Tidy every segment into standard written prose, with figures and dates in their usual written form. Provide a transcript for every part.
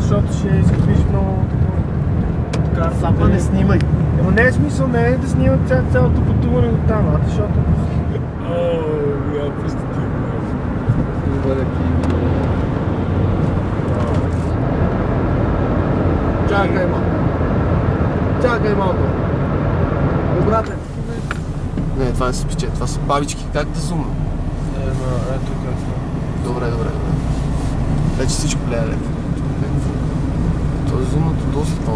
защото ще изгубиш много такова. Сапа не снимай. Но не е смисъл, не е да снимат цялото пътуване до там, защото... Я пустите. Добре, чакай малко. Чакай малко. Обратно. Не, това не са пиче, това са бабички. Как да зумна? Ето как. Добре. Вече всичко гледа лето. Този зумнато доста...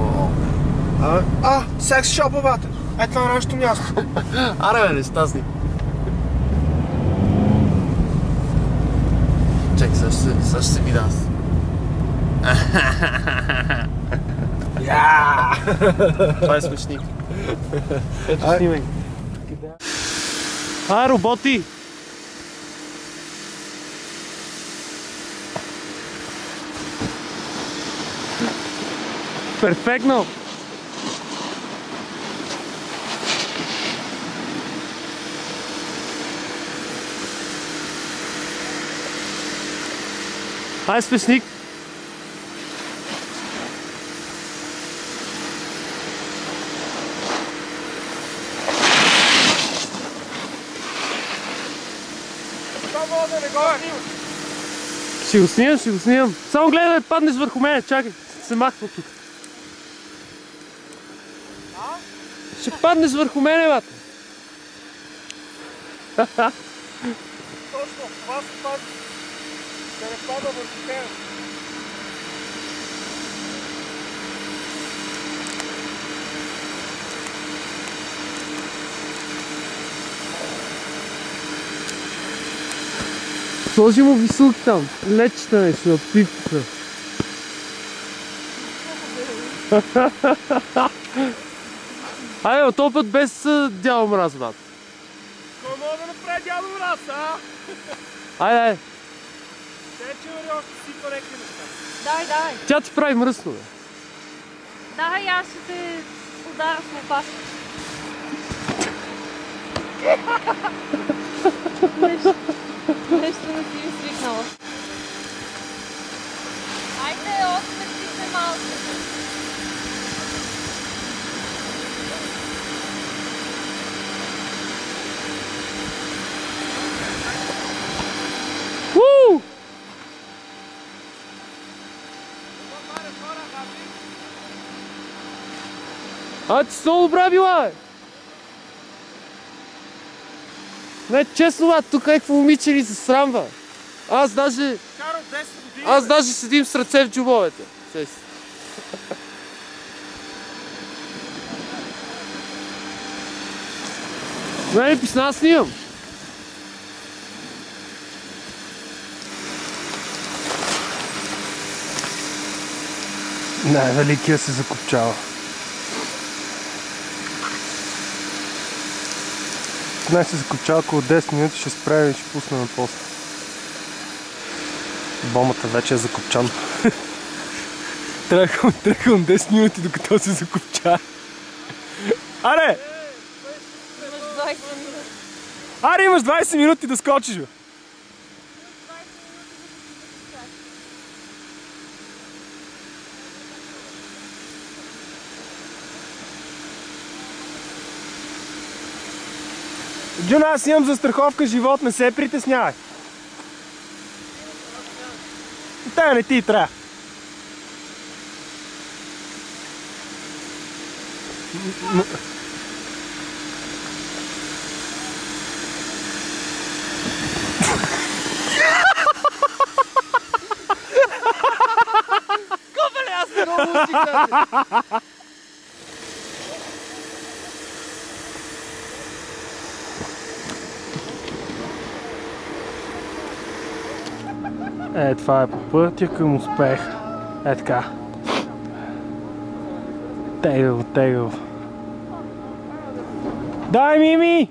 Секс шоповата! Ето това е нашето място. Аре бе, не стазни. Чакай, сега ще се видя аз. Това е смешник. Ето снимай. Роботи! Перфектно! Ай, смешник! Ще го снимам. Само гледай да паднеш върху мене, чакай, се махва тук. Ще паднеш върху мене, бата. Точно, това се пази. Да не пада върху тебе. Сложи му висулки там, лечета нещо, на пивката. Айде, от този път без дядо Мраз, брат. Кой мога да направи дядо Мраз, а? Айде. Те, че още сипа леки неща. Давай. Тя ти прави мръсно, бе. Давай, аз ще те ударя с лопата. Нещо не си свикнала. Айде, още стихне малко. Ти си много добра била, бе! Не, честно, бе, тук какво момиче ли се срамва? Аз даже седим с ръце в джобовете. Не, писна снимам. Най-великия се закопчава. Най се закопчава около 10 минути, ще справим и ще пусна на пост. Бомата вече е закопчан. Тръгвам 10 минути докато се закопча. Аре! Аре, имаш 20 минути да скочиш, бе! Джуна, аз имам застраховка живот, не се притеснявай. Тая не ти трябва. Копеле, аз не много утикам. Това е по пътя към успех. Така. Тегъл. Дай, Мими!